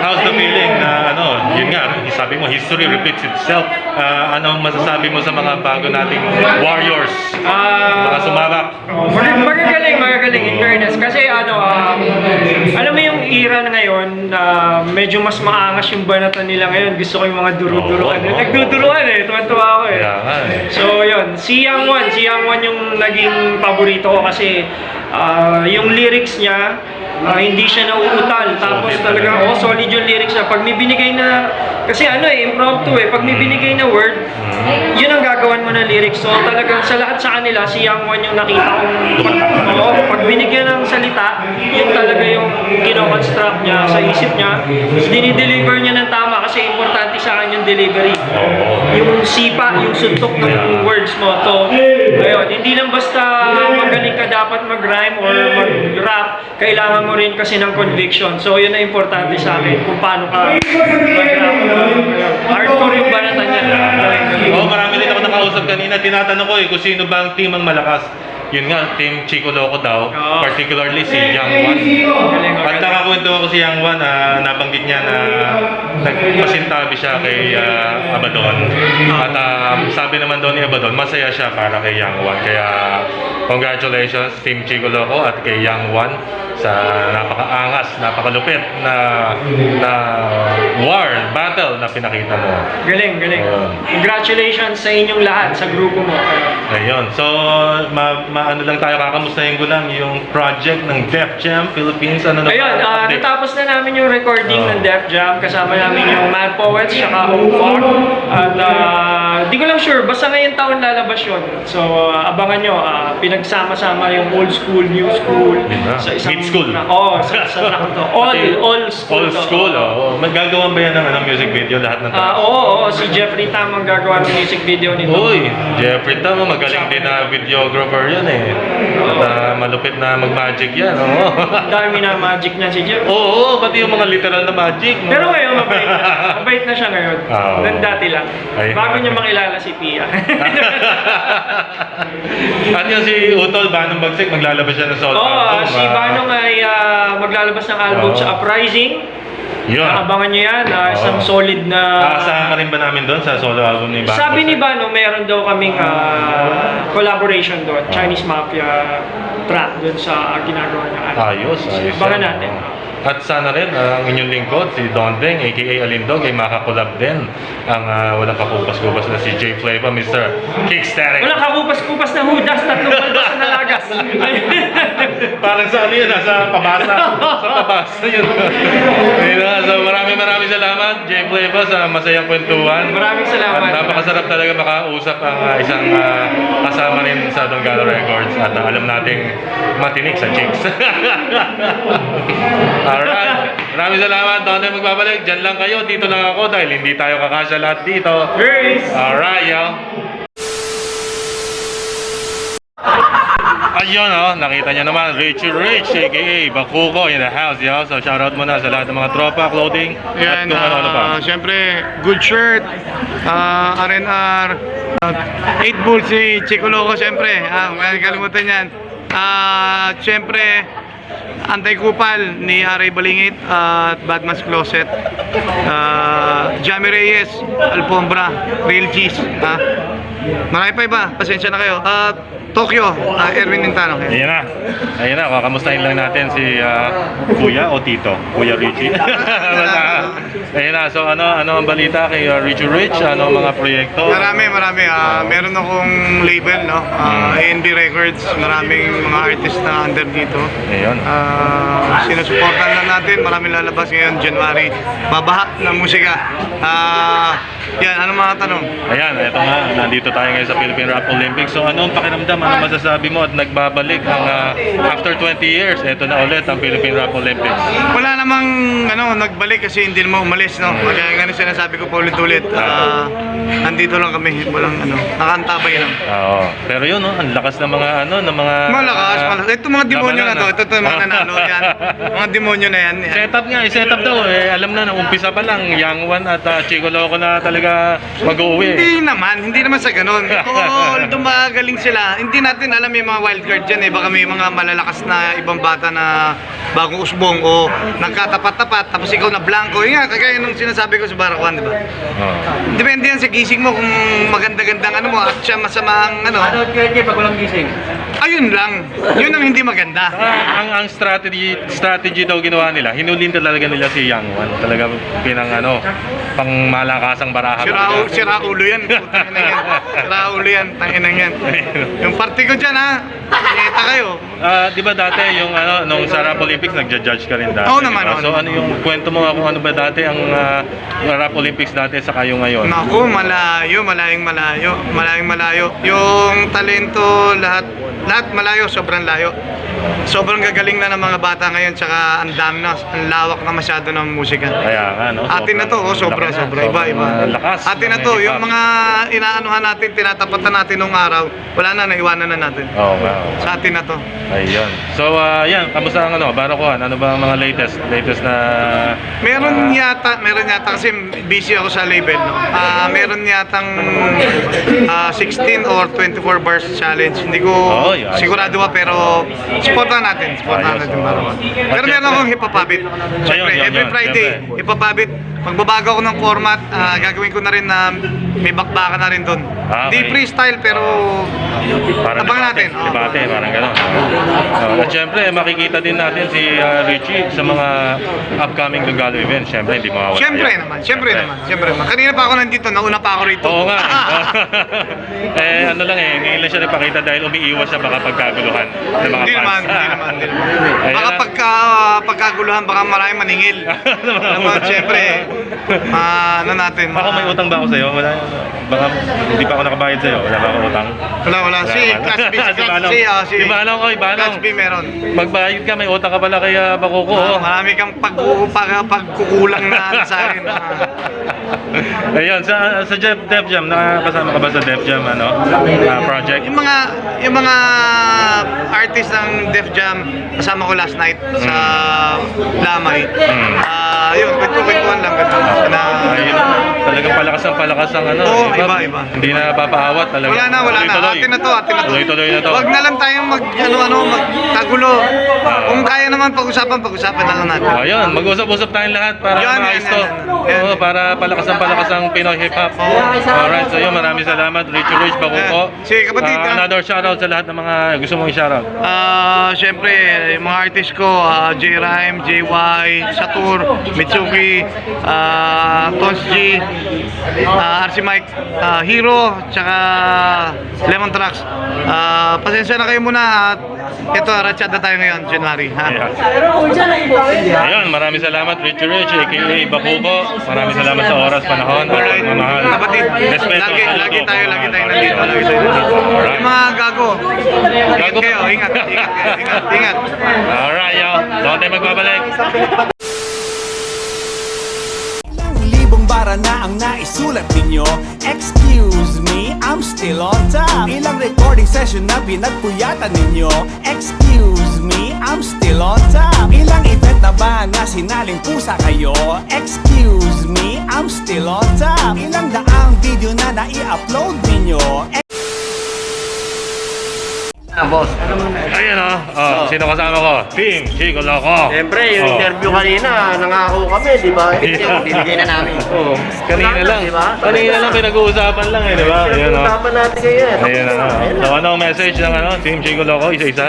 how's the feeling na, yun nga, sabi mo, history repeats itself. Ano masasabi mo sa mga bago nating warriors? Mga sumabak? Magagaling, in fairness. Kasi alam mo yung era na ngayon, medyo mas maangas yung banatan nila ngayon. Gusto ko yung mga duro-duruan. Nagduduruan tuwan-tuwa ako eh. Kaya nga eh. So yun, si Yang Wan yung naging paborito ko kasi yung lyrics niya, hindi siya nauutal. Tapos talagang, solid yung lyrics niya. Pag may binigay na, kasi impromptu pag may binigay na word, yun ang gagawan mo na lyrics. So talagang sa lahat sa kanila, si Yang Wan yung nakita kong, pag binigyan ng salita, yun talaga yung kino-construct niya sa isip niya. Dinideliver niya ng tama kasi importante sa akin yung delivery. Yung sipa, yung suntok ng words mo. So, ayun, hindi lang basta magaling ka dapat mag-rhyme or mag-rap, kailangan mo rin kasi ng conviction. So, yun ang importante sa akin kung paano ka mag-rap. Hardcore yung banatan niya. Marami rin ako nakausap kanina. Tinatanong ko kung sino ba ang team ang malakas. Yun nga, Team Chico Loco daw, particularly si Yang Wan. At nakakwento ako si Yang Wan, nabanggit niya na nagpasintabi siya kay Abaddon. At sabi naman doon ni Abaddon, masaya siya para kay Yang Wan. Kaya congratulations Team Chico Loco at kay Yang Wan sa napakaangas, napakalupit na war, battle na pinakita mo. Galing. Congratulations sa inyong lahat, sa grupo mo. Ayun. So, ano lang tayo, kakamustahin ko lang yung project ng Def Jam Philippines. Ayun, natapos na namin yung recording ng Def Jam. Kasama namin yung Mad Poets, saka Ufak. At di ko lang sure, basta ngayong taon lalabas yun. So, abangan nyo, pinagsama-sama yung old school, new school. Sa isang mid-school. Sa track to. All school. All school, Magagawan ba yan ng music video lahat ng tracks? Oo, si Jeffrey Tam ang gagawa ng music video nito. Uy, Jeffrey Tam, magaling din na videographer yan At malupit na mag-magic yan, Ang dami na magic niya si Jeff. Oo, pati yung mga literal na magic. Pero ngayon, mabait na siya ngayon. Nang dati lang. Bago niya makilala si Pia. At yun si Utol, Banong Bagsik, maglalabas siya ng solo album. Si Banong ay maglalabas ng album sa Uprising. Yun. Abangan nyo yan, isang solid na... Aasahan ka rin ba namin doon sa solo album ni Banong? Sabi ni Banong, meron daw kaming collaboration doon, Chinese Mafia track doon sa ginagawa niya. Ayos. Abangan natin. At sana rin ang inyong lingkod, si Dondeng, a.k.a. Alindog, ay makakulab din ang walang kakupas-kupas na si J Flavor, Mr. Kickstatic. Walang kakupas-kupas na hudas, tatlong balbas na nalagas. Parang sa ano yun, sa pabasa. Sa pabasa yun. So maraming salamat, J Flavor, sa masayang kwentuhan. Maraming salamat. At napakasarap talaga makausap ang isang kasama rin sa Donggala Records at alam nating matinik sa chicks. Alright. Maraming salamat. Doon magbabalik. Diyan lang kayo. Dito lang ako dahil hindi tayo kakasya lahat dito. Peace! Alright, yo. Ayun, nakita nyo naman, Richie Rich, a.k.a. Bakuko in the house, yo. So, shoutout muna sa lahat ng mga tropa, clothing, at kung ano pa. Siyempre, good shirt, R&R, 8 Bulls si Chico Loco, siyempre. Huwag kalimutan yan. Siyempre, Anti-Kupal ni Aray Balingit at Batman's Closet. Jamie Reyes, Alfombra, Real Cheese. Marami pa iba, pasensya na kayo. Tokyo, Erwin Nintano. Ayan na, kakamustahin lang natin si Kuya o Tito, Kuya Richie. Ayan na, so ano ang balita kay Richie Rich? Ano ang mga proyekto? Marami. Meron akong label, no? A&B Records, maraming mga artist na under dito. Ayun. Sinusuportan lang natin, maraming lalabas ngayon, January. Babaha ng musika. Yan, anong mga tanong? Ayan, eto nga, nandito tayo ngayon sa Philippine Rap Olympics. So anong pakiramdam, ano masasabi mo at nagbabalik ang after 20 years, eto na ulit ang Philippine Rap Olympics? Wala namang nagbalik kasi hindi naman umalis, no? Kaya nga sinasabi ko pa ulit-ulit, nandito lang kami, walang nakantabay lang. Oo. Pero yun, no, ang lakas ng mga Malakas. Ito mga demonyo na to, ito mga nanalo yan. Mga demonyo na yan. Setup daw alam na, umpisa pa lang, Young One at Chico Loco na talaga mag-uwi. Hindi naman sa ganun. Kung dumagaling sila, hindi natin alam yung mga wildcard dyan baka may mga malalakas na ibang bata na bagong usbong o nagkatapat-tapat tapos ikaw na blanco. Yun nga, kagaya nung sinasabi ko sa Barakwan, di ba? Depende yan sa gising mo kung maganda-gandang mo at siya masamang pag walang gising? Ayun lang. Yun ang hindi maganda. Ang strategy daw ginawa nila, hinulin talaga nila si Young One. Talaga pang malakasang baraha. Sira ulo yan. Sira ulo yan. Tanginang yan. Yung party ko dyan, Kita kayo. Di ba dati yung nung sa Rap Olympics nagja-judge ka rin dati? Oo naman. Diba? So ano yung kwento mo kung ano ba dati ang Rap Olympics dati sa kayo ngayon? Naku, malayong malayo. Yung talento, lahat malayo, sobrang layo. Sobrang gagaling na ng mga bata ngayon, tsaka ang dami na, ang lawak na masyado ng musika. Kaya nga, no? Atin na to, sobra. Iba. Lakas. Atin na to, yung mga inaanuhan natin, tinatapatan natin nung araw, wala na, naiwanan na natin. Oo nga. Sa atin na to. Ayun. So, yan, kamusta ang Barakuan? Ano ba ang mga latest na... Meron yata kasi busy ako sa label, no? Meron yatang 16 or 24 bars challenge. Hindi ko sigurado pero supportan natin Barakuan. Pero meron akong hipapabit. Siyempre, every Friday, hipapabit. Magbabago ako ng format, gagawin ko na rin na may bakbakan na rin doon. Hindi freestyle pero abangan natin. Debate, parang gano'n. At syempre, makikita din natin si Richie sa mga upcoming Dugalo events. Syempre, hindi mawawala. Siyempre naman. Kanina pa ako nandito, nauna pa ako rito. Oo nga. Ngayon lang siya nagpakita dahil umiiwas siya baka pagkaguluhan ng mga fans. Hindi naman. Baka pagkaguluhan, baka maraming maningil. Siyempre, natin. Ako may utang ba ako sa'yo? Wala. Baka hindi pa ako nakabayad sa'yo. Wala ba ako utang? Wala. Si Class B. Class B meron. Magbayad ka, may utang ka pala kay Bakuko. Marami kang pagkukulang na sa akin. Ayun, sa Def Jam, nakakasama ka ba sa Def Jam project? Yung mga artist ng Def Jam, kasama ko last night sa Lamay. Yun, kwentuhan lang. Talagang palakas ang iba. Hindi na papaawat talaga. Wala na. Atin na to. Tuloy na to. Wag na lang tayong magtagulo. Kung kaya naman pag-usapan na lang natin. Ayun, mag-usap-usap tayong lahat para maayos to. Para palakas ang Pinoy Hip Hop. Alright, so yun, maraming salamat. Richie Rich, Bakuko. Sige, kapatid. Another shoutout sa lahat ng mga gusto mong i-shoutout. Siyempre, yung mga artist ko, J-Rhyme, JY, Satur, Mitsuki, Tons G, RC Mike, Hero, tsaka Lemon Tracks. Pasensya na kayo muna at ito, ratsyada tayo ngayon, January. Ayun, maraming salamat Richie Rich, aka Bakuko. Maraming salamat sa oras, panahon, at mamahal. Kapatid, lagi tayo nandito. Yung mga gago, ingat. Alright, yo. Doon tayo magbabalik. Libong bara na ang naisulat ninyo. Excuse me, I'm still on top. Ilang recording session na pinagpuyatan ninyo. Excuse me, I'm still on top. Ilang event na ba nga sinaling pusa kayo? Excuse me, I'm still on top. Ilang daang video na nai-upload ninyo. boss. Ayan sino kasama ko? Team Chico Loco. Siyempre, yung Oh. interview kanina, nangako kami, di ba? Binigay na namin. Oo. Kanina lang. Di ba? Kanina lang pinag-uusapan lang di ba? Ayan Usapan natin kayo eh. Ayan So ano ang message ng Team Chico Loco? Isa-isa?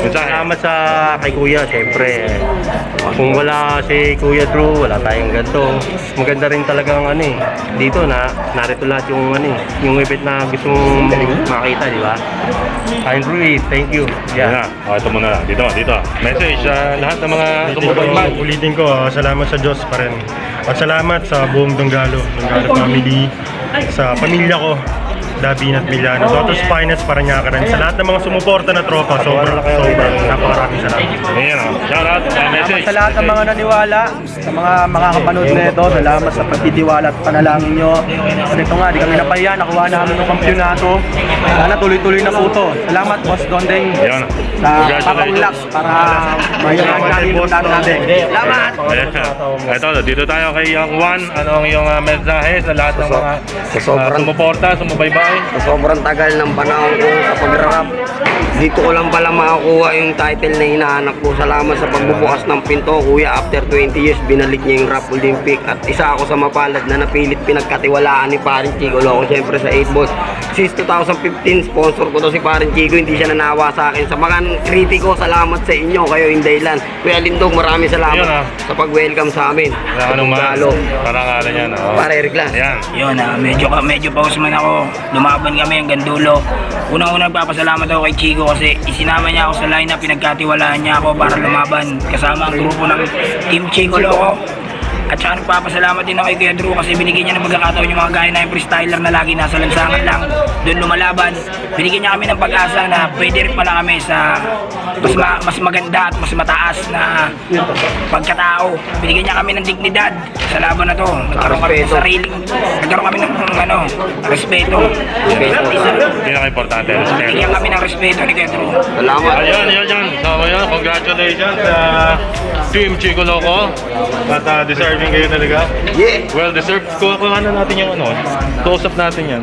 Mensahe. Salamat sa kay Kuya, siyempre. Kung wala si Kuya Drew, wala tayong ganito. Maganda rin talagang dito narito lahat yung yung event na gusto mong makita, di ba? Drew, thank you. Yan na. Ito muna lang. Dito. Message sa lahat ng mga sumubaybay. Ulitin ko, salamat sa Diyos pa rin. At salamat sa buong Donggalo family, sa pamilya ko, Davin at Miliano, Toto's Finest, Paranaque. Sa lahat ng mga sumuporta na tropa, sobrang napakaraming salamat. Ayan shout out. Message. Sa lahat ng mga naniwala, sa mga makakapanood nito, salamat sa pagtitiwala at panalangin nyo. Kasi ito nga, di kami napahiya, nakuha namin ng kampyonato. Sana tuloy-tuloy na po ito. Salamat, Boss Dondeng. Ayan. Sa papaulak para mayroon namin yung dati natin. Salamat! Ito, dito tayo kay Young One. Ano ang iyong mensahe sa lahat ng mga sumuporta, sumubaybay? Sa sobrang tagal ng panahon ko sa pag-rap, dito ko lang pala makakuha yung title na hinahanap ko. Salamat sa pagbubukas ng pinto, Kuya. After 20 years, binalik niya yung Rap Olympic. At isa ako sa mapalad na napilit pinagkatiwalaan ni Parin Chico Loco. Siyempre sa 8 Balls. Since 2015, sponsor ko to si Parin Chico. Hindi siya nanawa sa akin. Sa mga kritiko, salamat sa inyo. Kayo yung dahilan. Kuya Lindog, maraming salamat sa pag-welcome sa amin. Anong parangalan yan? Para Eric Las. Ayan. Yun medyo pause man ako. Lumaban kami hanggang dulo. Unang-unang nagpapasalamat ako kay Chico kasi isinama niya ako sa line na pinagkatiwalaan niya ako para lumaban kasama ang grupo ng Team Chico Loco. At saka nagpapasalamat din ako kay Kuya Drew kasi binigyan niya ng pagkakataon yung mga gaya na yung freestyler na lagi nasa lansangan lang, doon lumalaban. Binigyan niya kami ng pag-asa na pwede rin pala kami sa mas maganda at mas mataas na pagkatao. Binigyan niya kami ng dignidad sa laban na to. Nagkaroon kami ng sariling, nagkaroon kami ng respeto. Pinaka-importante, respeto. Binigyan kami ng respeto ni Kuya Drew. Salamat. Ayun. So, congratulations sa Team Chico Loco. At deserving kayo talaga. Yeah. Well deserved. Kung ano natin yung close-up natin yan.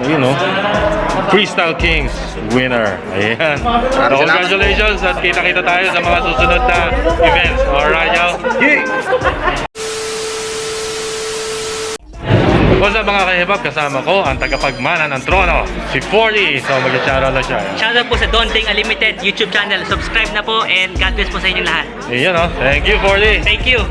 Freestyle Kings winner. Ayan. So, congratulations at kita-kita tayo sa mga susunod na events. Alright, yo? What's up mga kahibab? Kasama ko ang tagapagmana ng trono, si 40. So mag-shoutout na siya. Shoutout po sa Dondeng Unlimited YouTube channel. Subscribe na po and God bless po sa inyong lahat. Ayan Thank you 40. Thank you.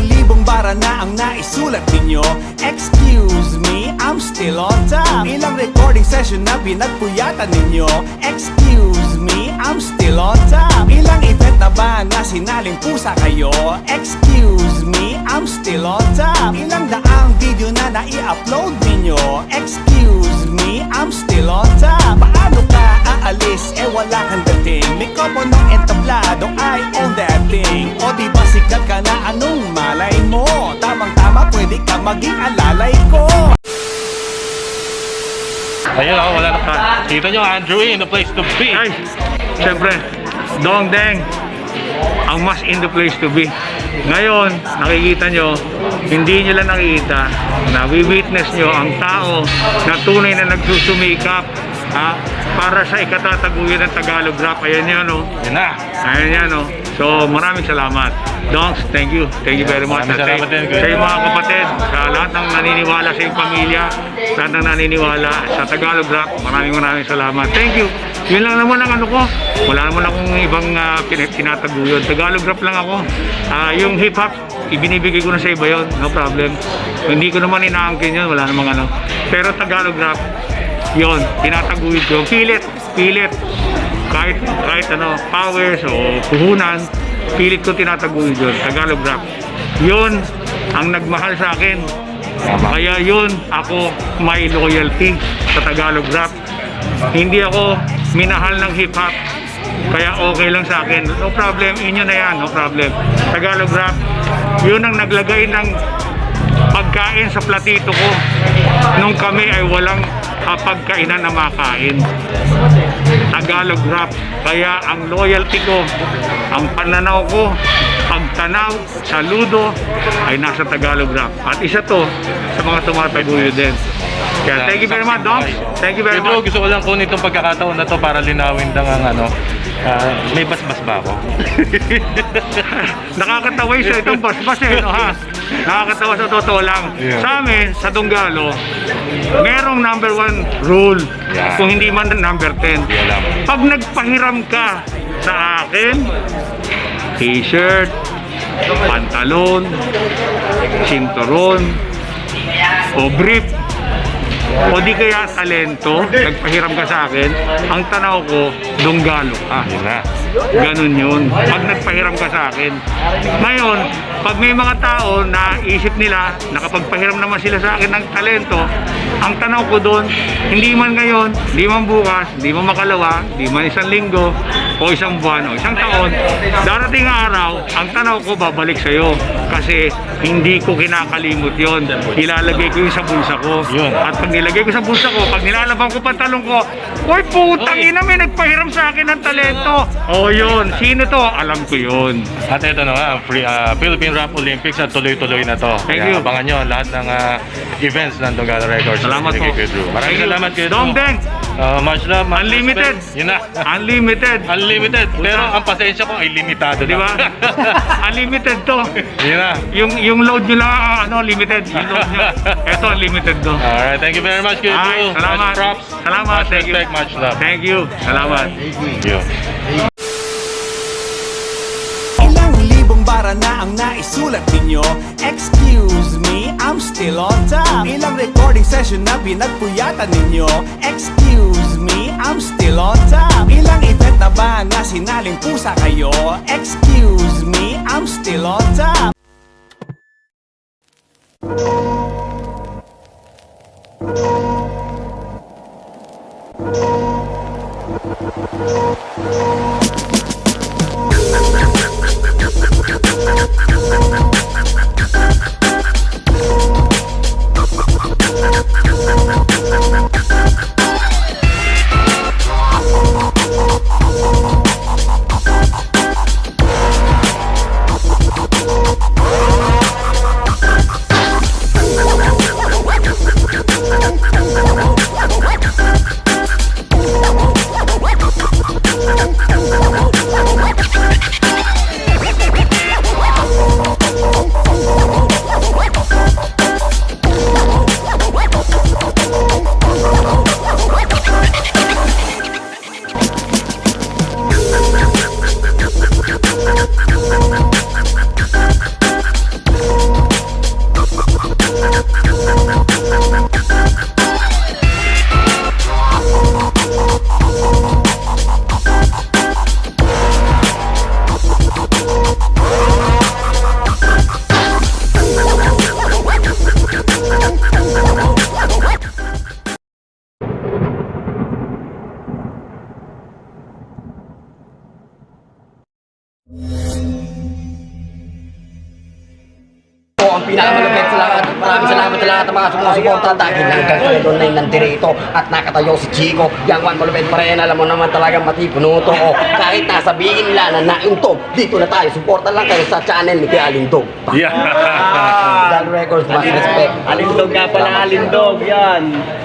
Libong bara na ang naisulat ninyo. Excuse me, I'm still on top. Ilang recording session na pinagpuyatan ninyo. Excuse me, I'm still on top. Ilang event na ba na sinaling pusa kayo? Excuse me, I'm still on top. Ilang daang video na nai-upload ninyo? Excuse me, I'm still on top. Paano ka aalis? Wala kang dating. Likopo ng entablado, I own that thing. O diba sikat ka na, anong malay mo? Tamang-tama, pwede kang maging alalay ko. Ayun wala na ka. Kita nyo, Andrew in the place to be. Ay, siyempre, Dongdeng, ang mas in the place to be. Ngayon, nakikita nyo, hindi nyo lang nakikita, na-witness nyo ang tao na tunay na nagsusumikap para sa ikatataguyod ng Tagalog rap. Ayan yan, Yan na. Ayan yan, So, maraming salamat. Donks, thank you. Thank you very much. Maraming salamat din, Sa iyong mga kapatid, sa lahat ng naniniwala sa iyong pamilya, lahat ng naniniwala sa Tagalog rap, maraming salamat. Thank you. Yun lang naman ang ko. Wala naman akong ibang tinataguyod. Tagalog rap lang ako. Yung hip-hop, ibinibigay ko na sa iba yun. No problem. Hindi ko naman inaangkin yun. Wala namang Pero Tagalog rap, yun, tinataguyod ko. Pilit. Kahit powers o puhunan, pilit ko tinataguyod yun. Tagalog rap. Yun ang nagmahal sa akin. Kaya yun, ako may loyalty sa Tagalog rap. Hindi ako minahal ng hip-hop. Kaya okay lang sa akin. No problem, inyo na yan, no problem. Tagalog rap, yun ang naglagay ng pagkain sa platito ko nung kami ay walang pagkainan na makain. Tagalog rap. Kaya ang loyalty ko, ang pananaw ko, pagtanaw, saludo ay nasa Tagalog rap. At isa to sa mga tumataguyod din. Kaya thank you very much, Doc. Thank you very Bro, much. gusto ko lang kunin itong pagkakataon na to para linawin lang ang ano. May basbas ba ako? Nakakatawa siya itong basbas no ha? Nakakatawa sa totoo lang. Yeah. Sa amin, sa Dunggalo, merong number 1 rule. Yeah. Kung hindi man number 10. Hindi alam. Pag nagpahiram ka sa akin, t-shirt, pantalon, sinturon, o brief, o di kaya talento, nagpahiram ka sa akin, ang tanaw ko, Dunggalo ka. Yun na. Ganun yun. Pag nagpahiram ka sa akin. Ngayon, pag may mga tao na isip nila, nakapagpahiram naman sila sa akin ng talento, ang tanaw ko doon, hindi man ngayon, hindi man bukas, hindi man makalawa, hindi man isang linggo, o isang buwan, o isang taon, darating ang araw, ang tanaw ko babalik sa'yo. Kasi hindi ko kinakalimot yon. Ilalagay ko yun sa bulsa ko. Yun. At pag nilagay ko sa bulsa ko, pag nilalabang ko pantalon ko, "Uy, putang ina, may nagpahiram sa akin ng talento." Oh, yun. Sino to? Alam ko yun. At ito na nga, Philippine Rap Olympics at tuloy-tuloy na to. Thank Kaya you. abangan nyo lahat ng events ng Dunggalo Records. Salamat po. Maraming salamat kayo. Dong Deng. Much love. Much Unlimited. respect. Yun na. Unlimited. Unlimited. Pero ang pasensya ko ay limitado Di ba? na. Unlimited to. Yun na. Yung load nyo lang, limited. Yung load nyo. Ito, unlimited to. Alright, thank you very much, Kuya Ay, Drew. salamat. Much props. Salamat. Much Thank you. respect, much love. Thank you. Salamat. Thank you. Ilang libong bara na ang naisulat ninyo. Excuse me, I'm still on top. Ilang recording session na pinagpuyatan ninyo. Excuse me, I'm still on top. Ilang event na ba na sinaling pusa kayo? Excuse me, I'm still on top. Po ang pinakamalupit sa lahat. Maraming salamat sa lahat ng mga sumusuporta dahil hanggang sa doon na yung nandito at nakatayo si Chico. Yang one malupit pa rin. Alam mo naman talagang matipuno to. O, kahit nasabihin nila na naintog, dito na tayo. Suporta lang kayo sa channel ni Kuya Alindog. Yeah. Dunggalo Records, mas respect. Alindog nga pala, Alindog. Yan.